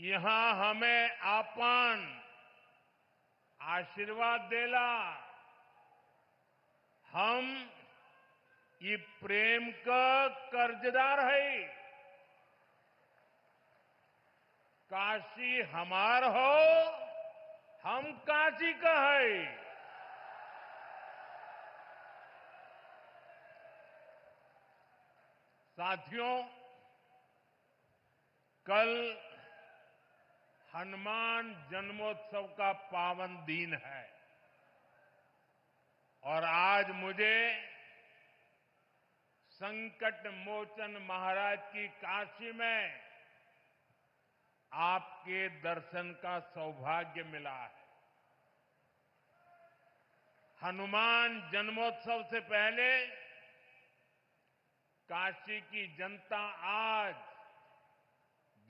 यहां हमें आपन आशीर्वाद देला। हम ये प्रेम का कर्जदार है। काशी हमार हो, हम काशी का है। साथियों, कल हनुमान जन्मोत्सव का पावन दिन है और आज मुझे संकट मोचन महाराज की काशी में आपके दर्शन का सौभाग्य मिला है। हनुमान जन्मोत्सव से पहले काशी की जनता आज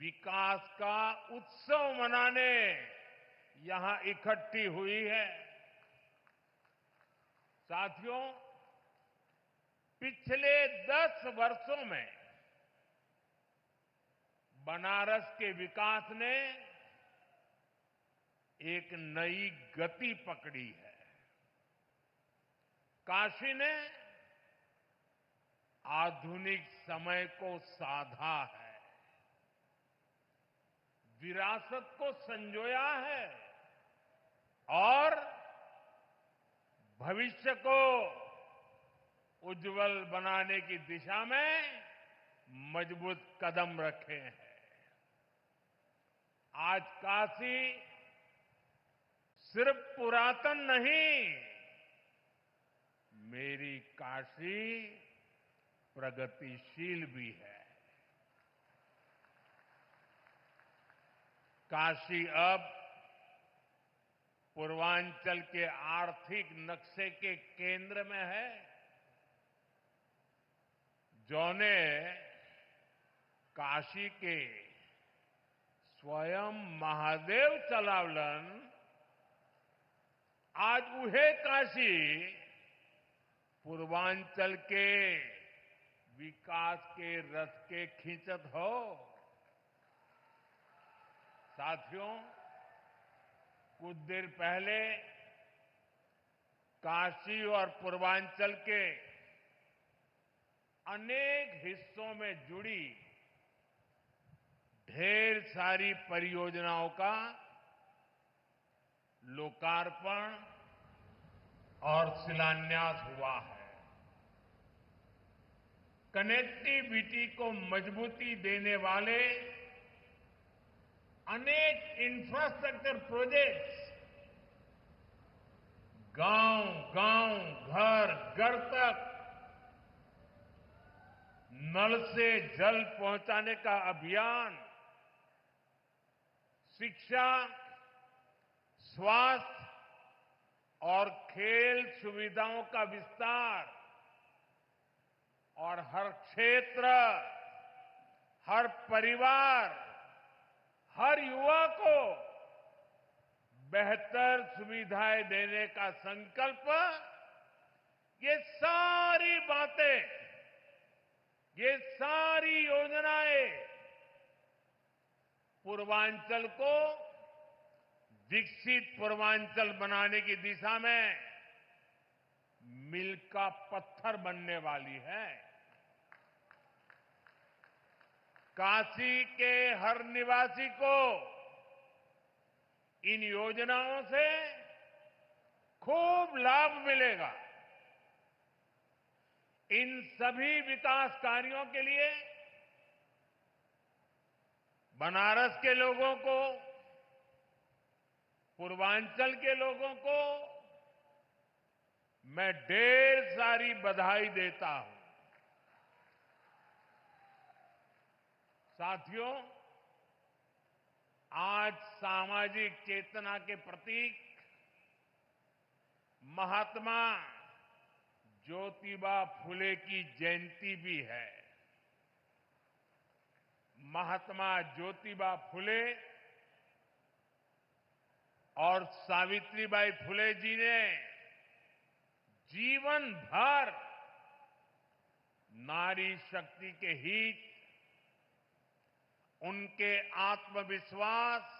विकास का उत्सव मनाने यहां इकट्ठी हुई है। साथियों, पिछले 10 वर्षों में बनारस के विकास ने एक नई गति पकड़ी है। काशी ने आधुनिक समय को साधा है, विरासत को संजोया है और भविष्य को उज्जवल बनाने की दिशा में मजबूत कदम रखे हैं। आज काशी सिर्फ पुरातन नहीं, मेरी काशी प्रगतिशील भी है। काशी अब पूर्वांचल के आर्थिक नक्शे के केंद्र में है। जौने काशी के स्वयं महादेव चलावलन, आज उहे काशी पूर्वांचल के विकास के रथ के खींचत हो। साथियों, कुछ देर पहले काशी और पूर्वांचल के अनेक हिस्सों में जुड़ी ढेर सारी परियोजनाओं का लोकार्पण और शिलान्यास हुआ है। कनेक्टिविटी को मजबूती देने वाले अनेक इंफ्रास्ट्रक्चर प्रोजेक्ट्स गांव-गांव, घर-घर तक नल से जल पहुंचाने का अभियान, शिक्षा, स्वास्थ्य और खेल सुविधाओं का विस्तार और हर क्षेत्र, हर परिवार, हर युवा को बेहतर सुविधाएं देने का संकल्प, ये सारी बातें, ये सारी योजनाएं पूर्वांचल को विकसित पूर्वांचल बनाने की दिशा में मील का पत्थर बनने वाली है। काशी के हर निवासी को इन योजनाओं से खूब लाभ मिलेगा। इन सभी विकास कार्यों के लिए बनारस के लोगों को, पूर्वांचल के लोगों को मैं ढेर सारी बधाई देता हूं। साथियों, आज सामाजिक चेतना के प्रतीक महात्मा ज्योतिबा फुले की जयंती भी है। महात्मा ज्योतिबा फुले और सावित्रीबाई फुले जी ने जीवन भर नारी शक्ति के हित उनके आत्मविश्वास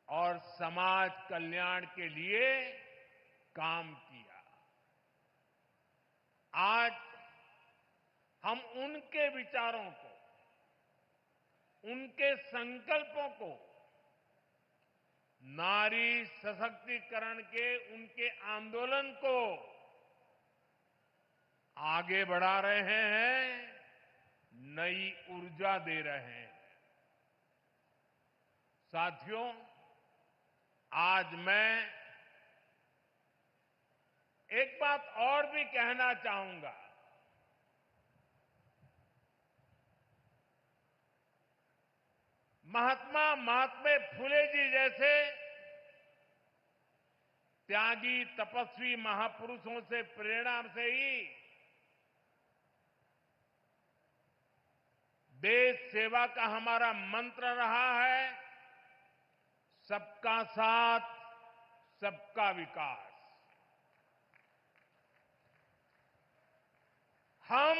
और समाज कल्याण के लिए काम किया। आज हम उनके विचारों को, उनके संकल्पों को, नारी सशक्तिकरण के उनके आंदोलन को आगे बढ़ा रहे हैं, नई ऊर्जा दे रहे हैं। साथियों, आज मैं एक बात और भी कहना चाहूंगा। महात्मा फुले जी जैसे त्यागी तपस्वी महापुरुषों से प्रेरणा से ही देश सेवा का हमारा मंत्र रहा है, सबका साथ, सबका विकास। हम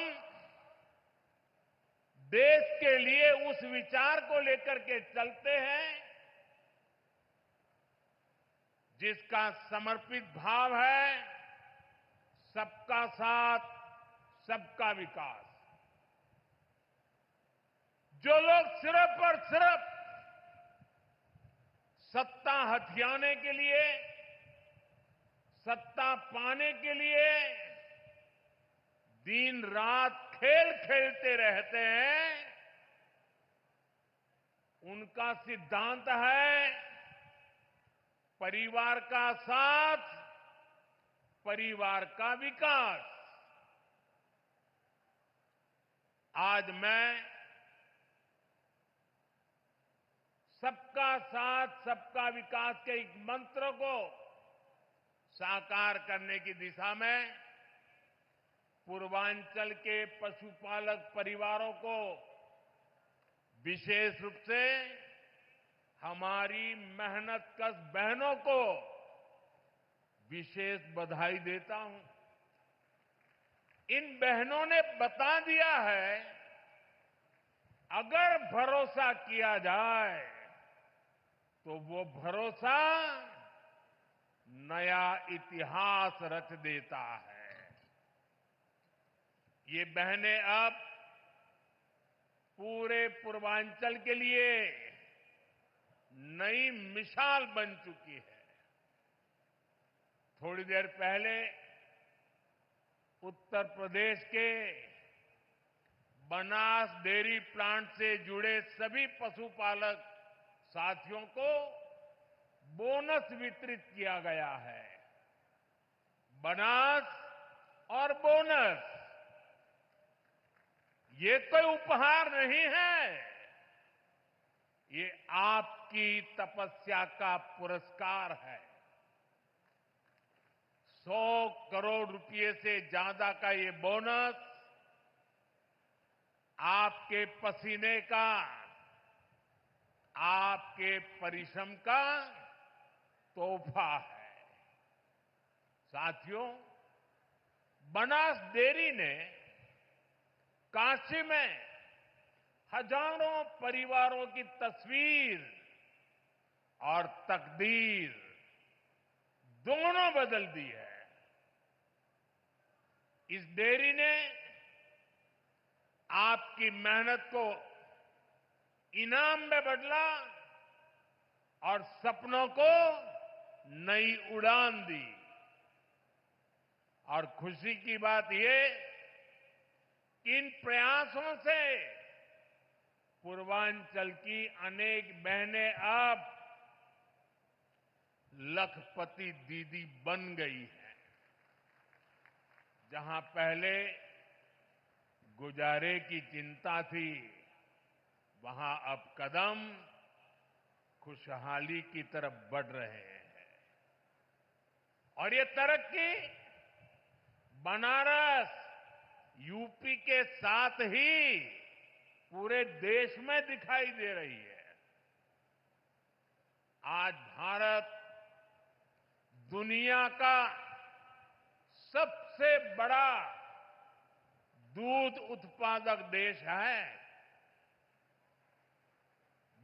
देश के लिए उस विचार को लेकर के चलते हैं जिसका समर्पित भाव है सबका साथ, सबका विकास। जो लोग सिर्फ और सिर्फ सत्ता हथियाने के लिए, सत्ता पाने के लिए दिन रात खेल खेलते रहते हैं, उनका सिद्धांत है परिवार का साथ, परिवार का विकास। आज मैं सबका साथ, सबका विकास के एक मंत्र को साकार करने की दिशा में पूर्वांचल के पशुपालक परिवारों को, विशेष रूप से हमारी मेहनतकश बहनों को विशेष बधाई देता हूं। इन बहनों ने बता दिया है, अगर भरोसा किया जाए तो वो भरोसा नया इतिहास रच देता है। ये बहनें अब पूरे पूर्वांचल के लिए नई मिसाल बन चुकी है। थोड़ी देर पहले उत्तर प्रदेश के बनास डेयरी प्लांट से जुड़े सभी पशुपालक साथियों को बोनस वितरित किया गया है। बनास और बोनस ये कोई उपहार नहीं है, ये आपकी तपस्या का पुरस्कार है। 100 करोड़ रुपए से ज्यादा का ये बोनस आपके पसीने का, आपके परिश्रम का तोहफा है। साथियों, बनास डेयरी ने काशी में हजारों परिवारों की तस्वीर और तकदीर दोनों बदल दी है। इस डेयरी ने आपकी मेहनत को इनाम में बदला और सपनों को नई उड़ान दी। और खुशी की बात ये, इन प्रयासों से पूर्वांचल की अनेक बहनें अब लखपति दीदी बन गई हैं। जहां पहले गुजारे की चिंता थी, वहां अब कदम खुशहाली की तरफ बढ़ रहे हैं। और ये तरक्की बनारस, यूपी के साथ ही पूरे देश में दिखाई दे रही है। आज भारत दुनिया का सबसे बड़ा दूध उत्पादक देश है।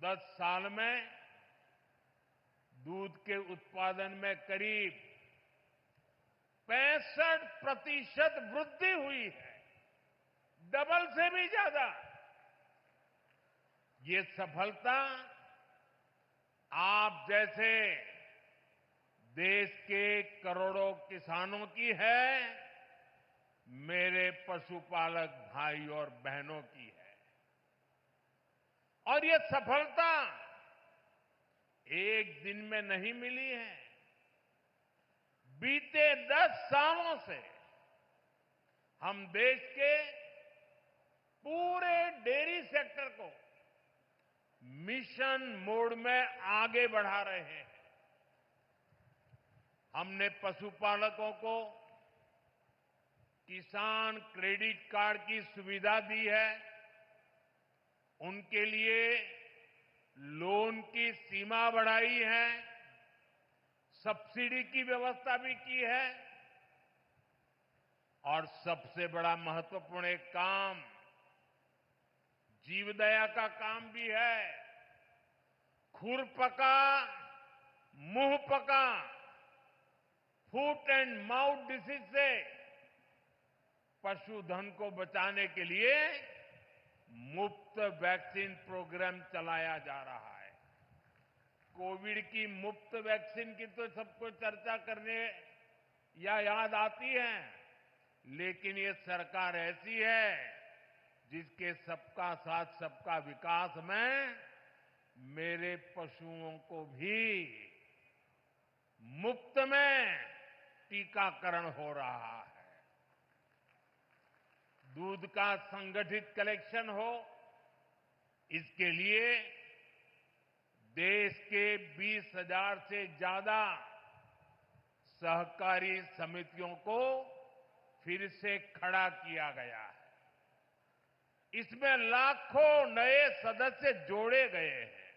10 साल में दूध के उत्पादन में करीब 65% वृद्धि हुई है, डबल से भी ज्यादा। ये सफलता आप जैसे देश के करोड़ों किसानों की है, मेरे पशुपालक भाई और बहनों की है। और ये सफलता एक दिन में नहीं मिली है। बीते 10 सालों से हम देश के पूरे डेयरी सेक्टर को मिशन मोड में आगे बढ़ा रहे हैं। हमने पशुपालकों को किसान क्रेडिट कार्ड की सुविधा दी है, उनके लिए लोन की सीमा बढ़ाई है, सब्सिडी की व्यवस्था भी की है और सबसे बड़ा महत्वपूर्ण एक काम जीवदया का काम भी है। खुरपका मुंह पका फुट एंड माउथ डिसीज से पशुधन को बचाने के लिए मुफ्त वैक्सीन प्रोग्राम चलाया जा रहा है। कोविड की मुफ्त वैक्सीन की तो सबको चर्चा करने या याद आती है, लेकिन ये सरकार ऐसी है जिसके सबका साथ सबका विकास में मेरे पशुओं को भी मुफ्त में टीकाकरण हो रहा है। दूध का संगठित कलेक्शन हो, इसके लिए देश के 20,000 से ज्यादा सहकारी समितियों को फिर से खड़ा किया गया है। इसमें लाखों नए सदस्य जोड़े गए हैं।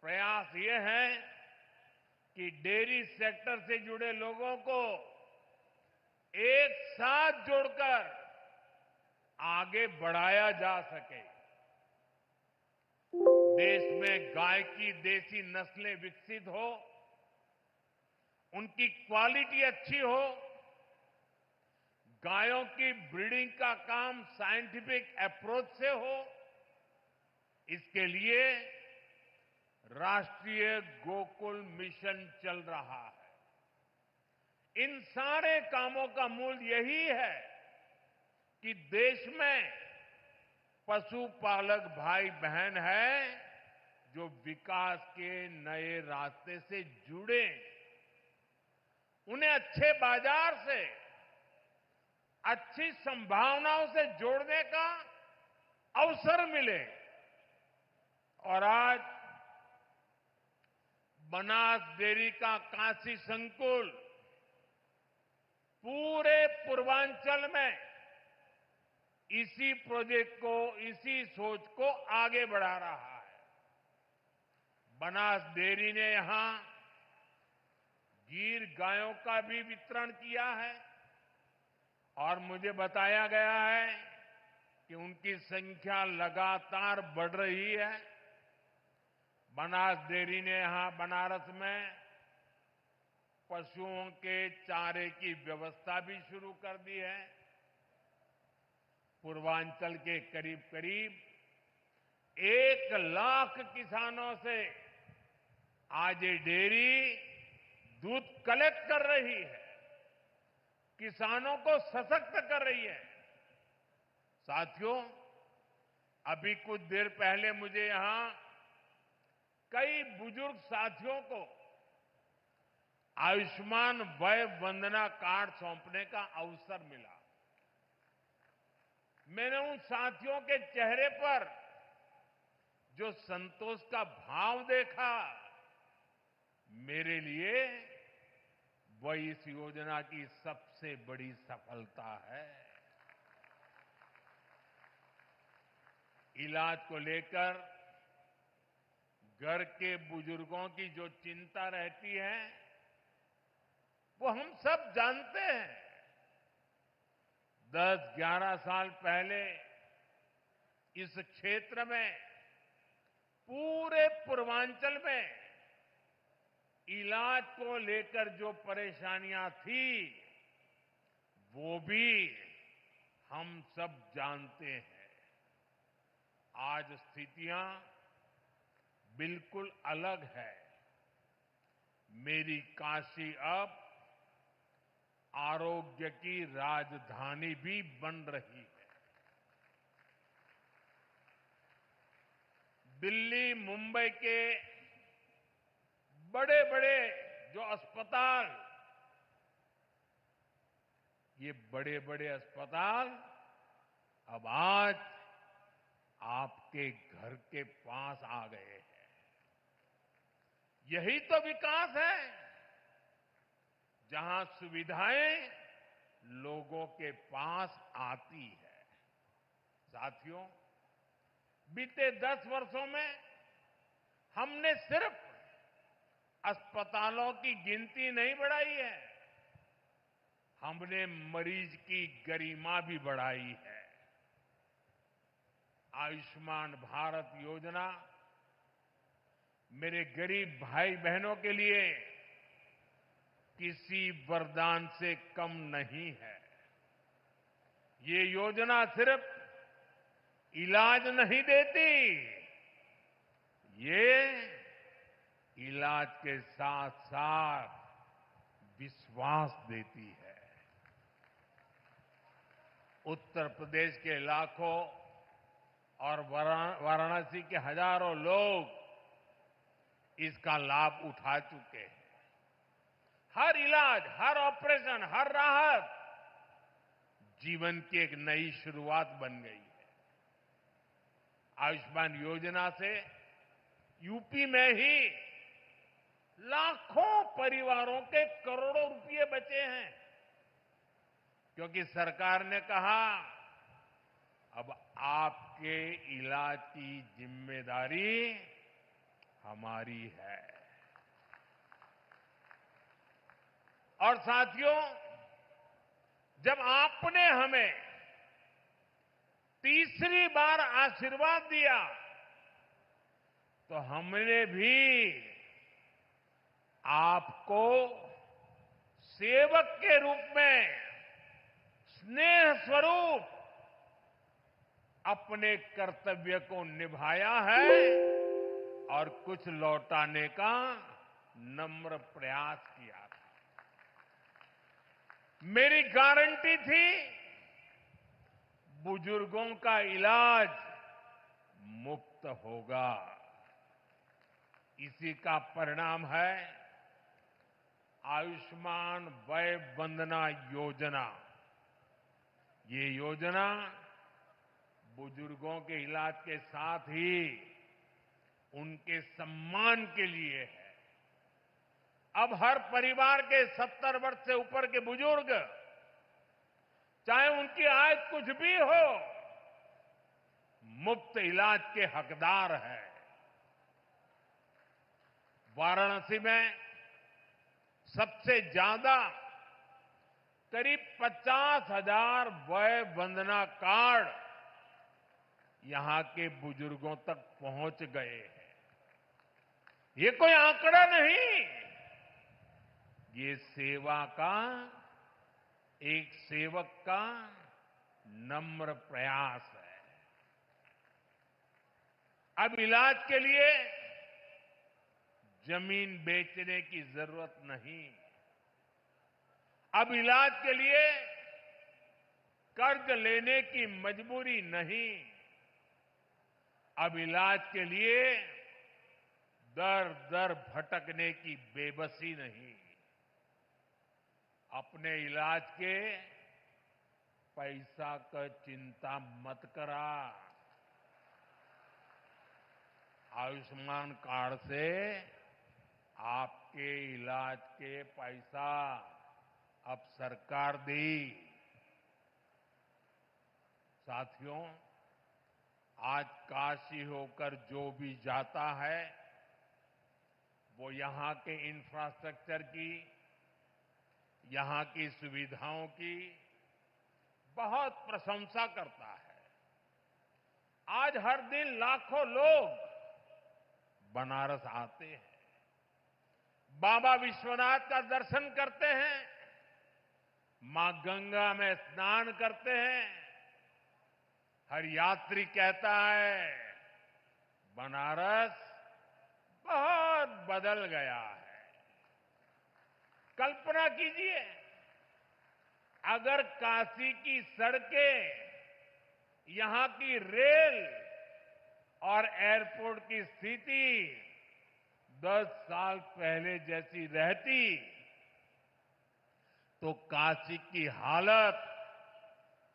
प्रयास ये है कि डेयरी सेक्टर से जुड़े लोगों को एक साथ जोड़कर आगे बढ़ाया जा सके। देश में गाय की देसी नस्लें विकसित हो, उनकी क्वालिटी अच्छी हो, गायों की ब्रीडिंग का काम साइंटिफिक अप्रोच से हो, इसके लिए राष्ट्रीय गोकुल मिशन चल रहा है। इन सारे कामों का मूल यही है कि देश में पशुपालक भाई बहन है जो विकास के नए रास्ते से जुड़े, उन्हें अच्छे बाजार से, अच्छी संभावनाओं से जोड़ने का अवसर मिले। और आज बनास डेयरी का काशी संकुल पूरे पूर्वांचल में इसी प्रोजेक्ट को, इसी सोच को आगे बढ़ा रहा है। बनास डेयरी ने यहां गीर गायों का भी वितरण किया है और मुझे बताया गया है कि उनकी संख्या लगातार बढ़ रही है। बनास डेयरी ने यहां बनारस में पशुओं के चारे की व्यवस्था भी शुरू कर दी है। पूर्वांचल के करीब करीब 1 लाख किसानों से आज ये डेयरी दूध कलेक्ट कर रही है, किसानों को सशक्त कर रही है। साथियों, अभी कुछ देर पहले मुझे यहां कई बुजुर्ग साथियों को आयुष्मान वय वंदना कार्ड सौंपने का अवसर मिला। मैंने उन साथियों के चेहरे पर जो संतोष का भाव देखा, मेरे लिए वह इस योजना की सबसे बड़ी सफलता है। इलाज को लेकर घर के बुजुर्गों की जो चिंता रहती है, वो हम सब जानते हैं। 10-11 साल पहले इस क्षेत्र में पूरे पूर्वांचल में इलाज को लेकर जो परेशानियां थी वो भी हम सब जानते हैं। आज स्थितियां बिल्कुल अलग है। मेरी काशी अब आरोग्य की राजधानी भी बन रही है। दिल्ली, मुंबई के बड़े बड़े जो अस्पताल, ये बड़े बड़े अस्पताल अब आज आपके घर के पास आ गए हैं। यही तो विकास है, जहां सुविधाएं लोगों के पास आती है। साथियों, बीते 10 वर्षों में हमने सिर्फ अस्पतालों की गिनती नहीं बढ़ाई है, हमने मरीज की गरिमा भी बढ़ाई है। आयुष्मान भारत योजना मेरे गरीब भाई बहनों के लिए किसी वरदान से कम नहीं है। ये योजना सिर्फ इलाज नहीं देती, ये इलाज के साथ साथ विश्वास देती है। उत्तर प्रदेश के लाखों और वाराणसी के हजारों लोग इसका लाभ उठा चुके हैं। हर इलाज, हर ऑपरेशन, हर राहत जीवन की एक नई शुरुआत बन गई है। आयुष्मान योजना से यूपी में ही लाखों परिवारों के करोड़ों रुपए बचे हैं, क्योंकि सरकार ने कहा अब आपके इलाज की जिम्मेदारी हमारी है। और साथियों, जब आपने हमें तीसरी बार आशीर्वाद दिया तो हमने भी आपको सेवक के रूप में स्नेह स्वरूप अपने कर्तव्य को निभाया है और कुछ लौटाने का नम्र प्रयास किया था। मेरी गारंटी थी बुजुर्गों का इलाज मुफ्त होगा। इसी का परिणाम है आयुष्मान वय वंदना योजना। ये योजना बुजुर्गों के इलाज के साथ ही उनके सम्मान के लिए है। अब हर परिवार के 70 वर्ष से ऊपर के बुजुर्ग, चाहे उनकी आय कुछ भी हो, मुफ्त इलाज के हकदार है। वाराणसी में सबसे ज्यादा करीब 50,000 वय वंदना कार्ड यहां के बुजुर्गों तक पहुंच गए हैं। ये कोई आंकड़ा नहीं, ये सेवा का, एक सेवक का नम्र प्रयास है। अब इलाज के लिए जमीन बेचने की जरूरत नहीं। अब इलाज के लिए कर्ज लेने की मजबूरी नहीं। अब इलाज के लिए दर दर भटकने की बेबसी नहीं। अपने इलाज के पैसा का चिंता मत करा। आयुष्मान कार्ड से आपके इलाज के पैसा अब सरकार दी। साथियों, आज काशी होकर जो भी जाता है वो यहां के इंफ्रास्ट्रक्चर की, यहां की सुविधाओं की बहुत प्रशंसा करता है। आज हर दिन लाखों लोग बनारस आते हैं, बाबा विश्वनाथ का दर्शन करते हैं, मां गंगा में स्नान करते हैं। हर यात्री कहता है बनारस बहुत बदल गया है। कल्पना कीजिए, अगर काशी की सड़कें, यहां की रेल और एयरपोर्ट की स्थिति 10 साल पहले जैसी रहती तो काशी की हालत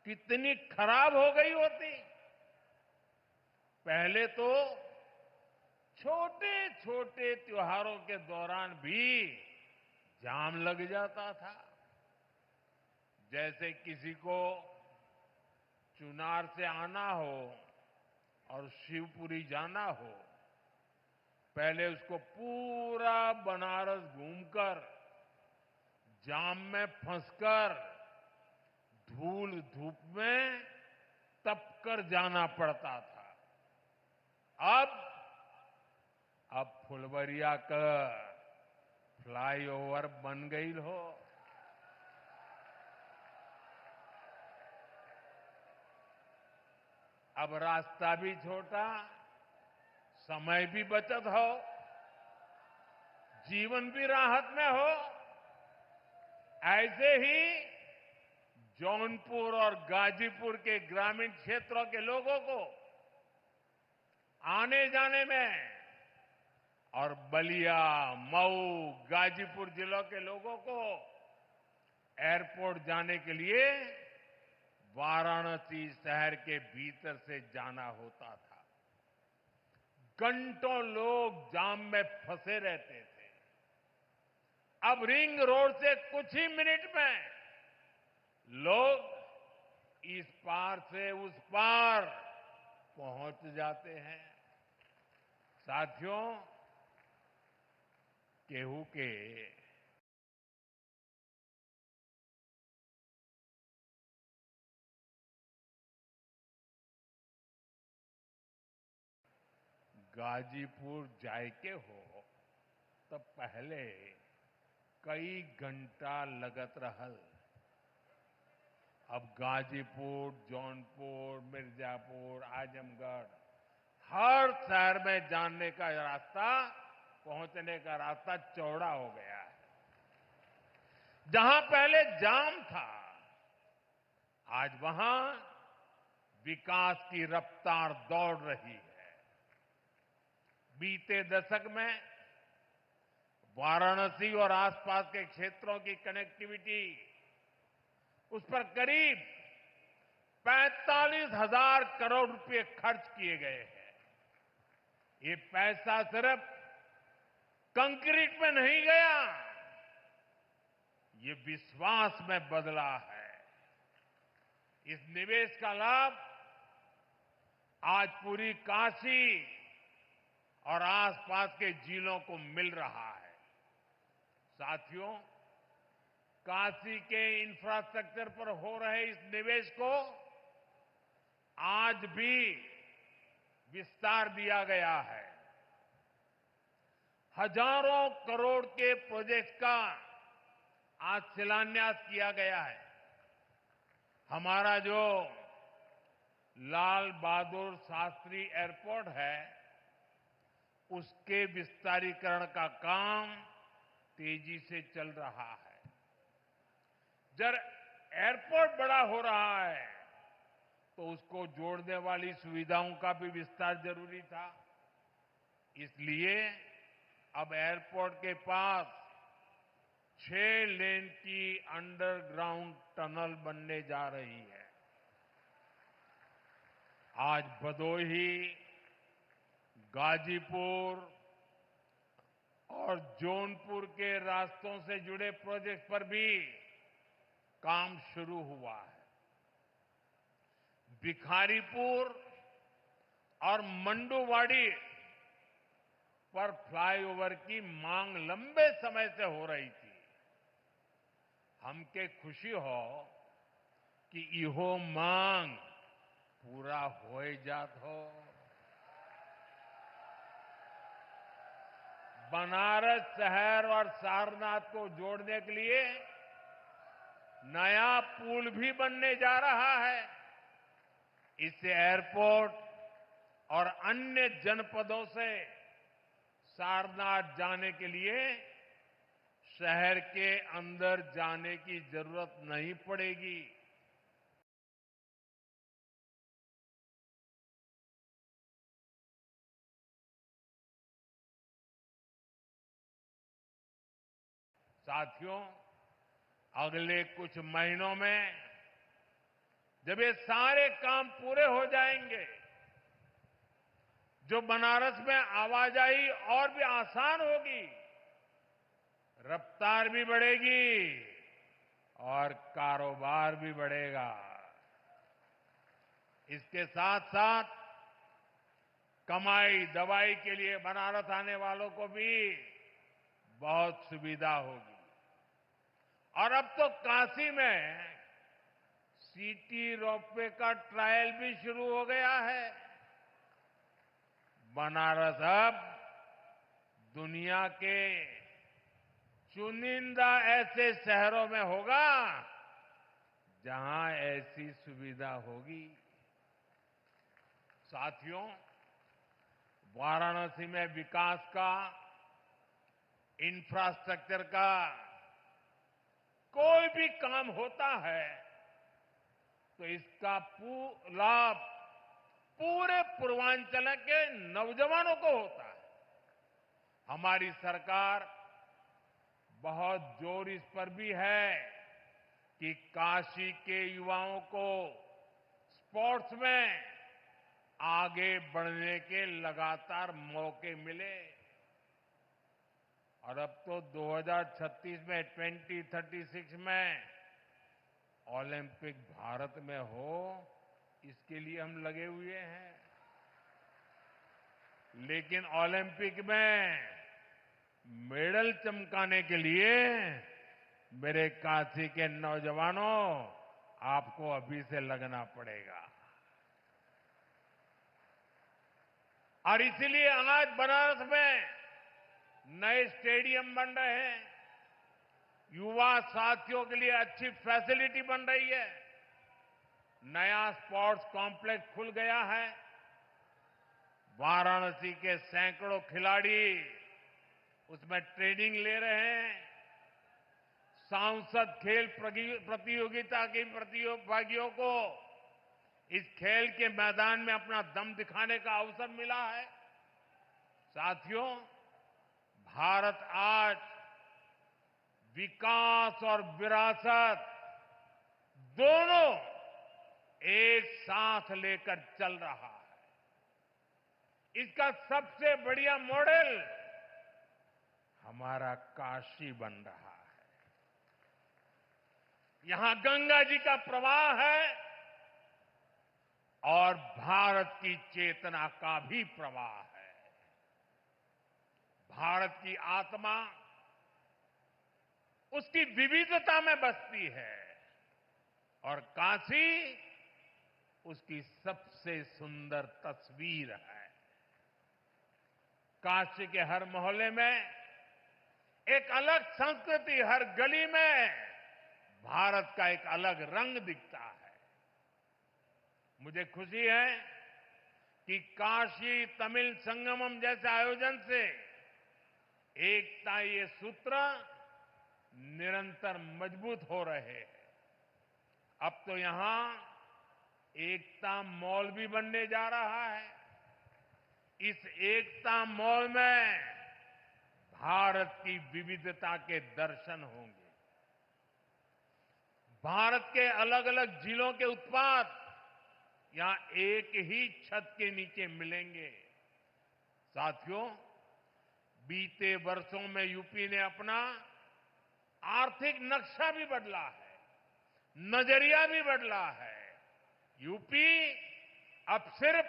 कितनी खराब हो गई होती। पहले तो छोटे छोटे त्योहारों के दौरान भी जाम लग जाता था। जैसे किसी को चुनार से आना हो और शिवपुरी जाना हो, पहले उसको पूरा बनारस घूमकर, जाम में फंसकर, धूल धूप में तपकर जाना पड़ता था। अब फुलवरिया का फ्लाईओवर बन गई हो। अब रास्ता भी छोटा, समय भी बचत हो, जीवन भी राहत में हो। ऐसे ही जौनपुर और गाजीपुर के ग्रामीण क्षेत्रों के लोगों को आने जाने में और बलिया, मऊ, गाजीपुर जिलों के लोगों को एयरपोर्ट जाने के लिए वाराणसी शहर के भीतर से जाना होता था। घंटों लोग जाम में फंसे रहते थे। अब रिंग रोड से कुछ ही मिनट में लोग इस पार से उस पार पहुंच जाते हैं। साथियों, केहू के गाजीपुर जायके हो तो पहले कई घंटा लगत रहल। अब गाजीपुर, जौनपुर, मिर्जापुर, आजमगढ़, हर शहर में जाने का रास्ता, पहुंचने का रास्ता चौड़ा हो गया है। जहां पहले जाम था, आज वहां विकास की रफ्तार दौड़ रही है। बीते दशक में वाराणसी और आसपास के क्षेत्रों की कनेक्टिविटी, उस पर करीब 45,000 करोड़ रुपए खर्च किए गए हैं। ये पैसा सिर्फ कंक्रीट में नहीं गया, ये विश्वास में बदला है। इस निवेश का लाभ आज पूरी काशी और आसपास के जिलों को मिल रहा है। साथियों, काशी के इंफ्रास्ट्रक्चर पर हो रहे इस निवेश को आज भी विस्तार दिया गया है। हजारों करोड़ के प्रोजेक्ट का आज शिलान्यास किया गया है। हमारा जो लाल बहादुर शास्त्री एयरपोर्ट है, उसके विस्तारीकरण का काम तेजी से चल रहा है। जब एयरपोर्ट बड़ा हो रहा है तो उसको जोड़ने वाली सुविधाओं का भी विस्तार जरूरी था। इसलिए अब एयरपोर्ट के पास 6 लेन की अंडरग्राउंड टनल बनने जा रही है। आज भदोही, गाजीपुर और जौनपुर के रास्तों से जुड़े प्रोजेक्ट पर भी काम शुरू हुआ है। भिखारीपुर और मंडुवाड़ी पर फ्लाईओवर की मांग लंबे समय से हो रही थी। हमके खुशी हो कि इहो मांग पूरा हो जात हो। बनारस शहर और सारनाथ को जोड़ने के लिए नया पुल भी बनने जा रहा है। इससे एयरपोर्ट और अन्य जनपदों से सारनाथ जाने के लिए शहर के अंदर जाने की जरूरत नहीं पड़ेगी। साथियों, अगले कुछ महीनों में जब ये सारे काम पूरे हो जाएंगे, जो बनारस में आवाजाही और भी आसान होगी, रफ्तार भी बढ़ेगी और कारोबार भी बढ़ेगा। इसके साथ साथ कमाई दवाई के लिए बनारस आने वालों को भी बहुत सुविधा होगी। और अब तो काशी में सिटी रोपवे का ट्रायल भी शुरू हो गया है। बनारस अब दुनिया के चुनिंदा ऐसे शहरों में होगा जहां ऐसी सुविधा होगी। साथियों, वाराणसी में विकास का, इंफ्रास्ट्रक्चर का कोई भी काम होता है तो इसका लाभ पूरे पूर्वांचल के नौजवानों को होता है। हमारी सरकार बहुत जोर इस पर भी है कि काशी के युवाओं को स्पोर्ट्स में आगे बढ़ने के लगातार मौके मिले। और अब तो 2036 में 2036 में ओलंपिक भारत में हो, इसके लिए हम लगे हुए हैं। लेकिन ओलंपिक में मेडल चमकाने के लिए मेरे काशी के नौजवानों, आपको अभी से लगना पड़ेगा। और इसीलिए आज बनारस में नए स्टेडियम बन रहे हैं, युवा साथियों के लिए अच्छी फैसिलिटी बन रही है, नया स्पोर्ट्स कॉम्प्लेक्स खुल गया है। वाराणसी के सैकड़ों खिलाड़ी उसमें ट्रेनिंग ले रहे हैं। सांसद खेल प्रतियोगिता के प्रतिभागियों को इस खेल के मैदान में अपना दम दिखाने का अवसर मिला है। साथियों, भारत आज विकास और विरासत दोनों एक साथ लेकर चल रहा है। इसका सबसे बढ़िया मॉडल हमारा काशी बन रहा है। यहां गंगा जी का प्रवाह है और भारत की चेतना का भी प्रवाह है। भारत की आत्मा उसकी विविधता में बसती है और काशी उसकी सबसे सुंदर तस्वीर है। काशी के हर मोहल्ले में एक अलग संस्कृति, हर गली में भारत का एक अलग रंग दिखता है। मुझे खुशी है कि काशी तमिल संगमम जैसे आयोजन से एकता ये सूत्र निरंतर मजबूत हो रहे हैं। अब तो यहां एकता मॉल भी बनने जा रहा है। इस एकता मॉल में भारत की विविधता के दर्शन होंगे। भारत के अलग अलग जिलों के उत्पाद यहां एक ही छत के नीचे मिलेंगे। साथियों, बीते वर्षों में यूपी ने अपना आर्थिक नक्शा भी बदला है, नजरिया भी बदला है। यूपी अब सिर्फ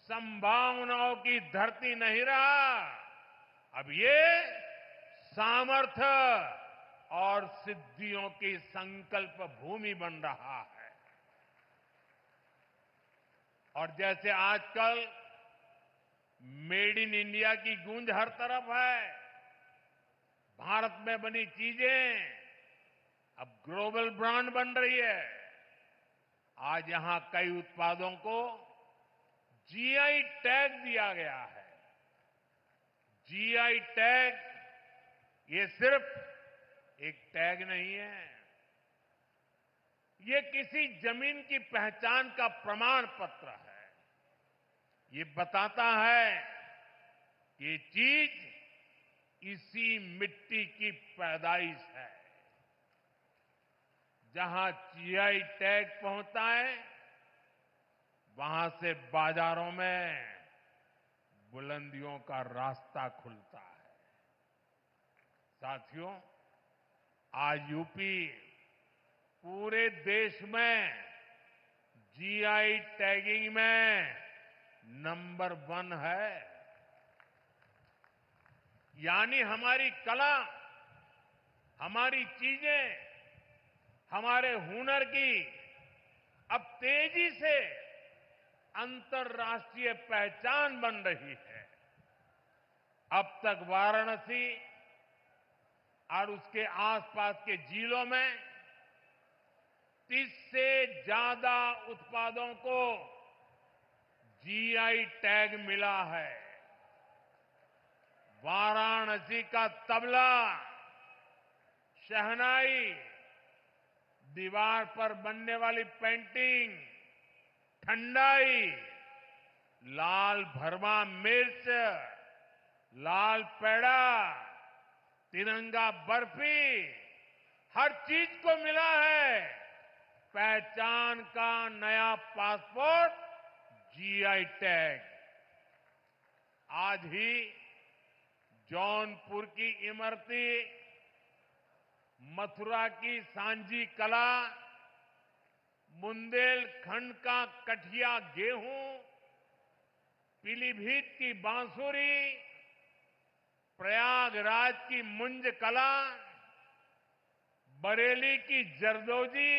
संभावनाओं की धरती नहीं रहा, अब ये सामर्थ्य और सिद्धियों की संकल्प भूमि बन रहा है। और जैसे आजकल मेड इन इंडिया की गूंज हर तरफ है। भारत में बनी चीजें अब ग्लोबल ब्रांड बन रही है। आज यहां कई उत्पादों को जीआई टैग दिया गया है। जीआई टैग ये सिर्फ एक टैग नहीं है, ये किसी जमीन की पहचान का प्रमाण पत्र है। ये बताता है कि ये चीज इसी मिट्टी की पैदाइश है। जहां जीआई टैग पहुंचता है वहां से बाजारों में बुलंदियों का रास्ता खुलता है। साथियों, आज यूपी पूरे देश में जीआई टैगिंग में नंबर 1 है। यानी हमारी कला, हमारी चीजें, हमारे हुनर की अब तेजी से अंतर्राष्ट्रीय पहचान बन रही है। अब तक वाराणसी और उसके आसपास के जिलों में 30 से ज्यादा उत्पादों को जीआई टैग मिला है। वाराणसी का तबला, शहनाई, दीवार पर बनने वाली पेंटिंग, ठंडाई, लाल भरमा मिर्च, लाल पेड़ा, तिरंगा बर्फी, हर चीज को मिला है पहचान का नया पासपोर्ट, जीआई टैग। आज ही जौनपुर की इमरती, मथुरा की सांझी कला, बुंदेलखंड का कठिया गेहूं, पीलीभीत की बांसुरी, प्रयागराज की मुंज कला, बरेली की जरदोजी,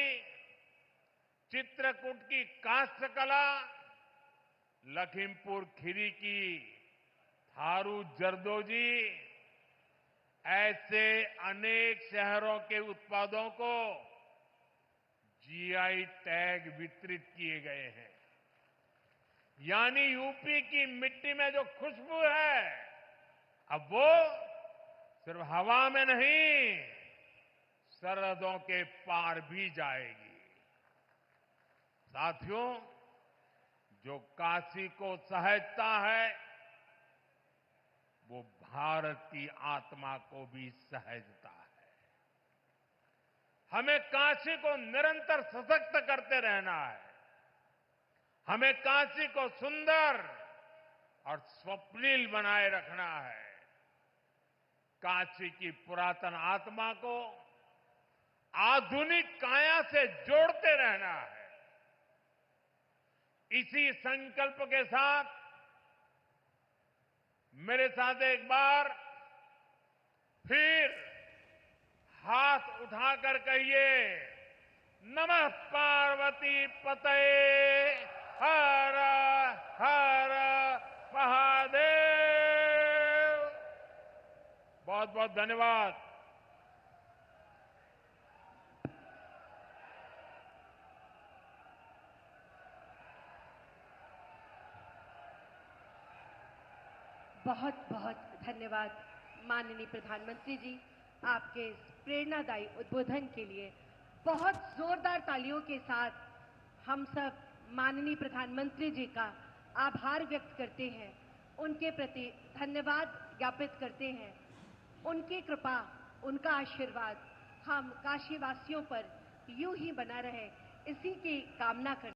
चित्रकूट की काष्ठ कला, लखीमपुर खीरी की थारू जरदोजी, ऐसे अनेक शहरों के उत्पादों को जीआई टैग वितरित किए गए हैं। यानी यूपी की मिट्टी में जो खुशबू है अब वो सिर्फ हवा में नहीं, सरहदों के पार भी जाएगी। साथियों, जो काशी को सहेजता है वो भारत की आत्मा को भी सहेजता है। हमें काशी को निरंतर सशक्त करते रहना है। हमें काशी को सुंदर और स्वप्निल बनाए रखना है। काशी की पुरातन आत्मा को आधुनिक काया से जोड़ते रहना है। इसी संकल्प के साथ मेरे साथ एक बार फिर हाथ उठाकर कहिए, नमः पार्वती पतये हर हर महादेव। बहुत बहुत धन्यवाद। बहुत बहुत धन्यवाद माननीय प्रधानमंत्री जी, आपके इस प्रेरणादायी उद्बोधन के लिए। बहुत जोरदार तालियों के साथ हम सब माननीय प्रधानमंत्री जी का आभार व्यक्त करते हैं, उनके प्रति धन्यवाद ज्ञापित करते हैं। उनकी कृपा, उनका आशीर्वाद हम काशीवासियों पर यूं ही बना रहे, इसी की कामना करते हैं।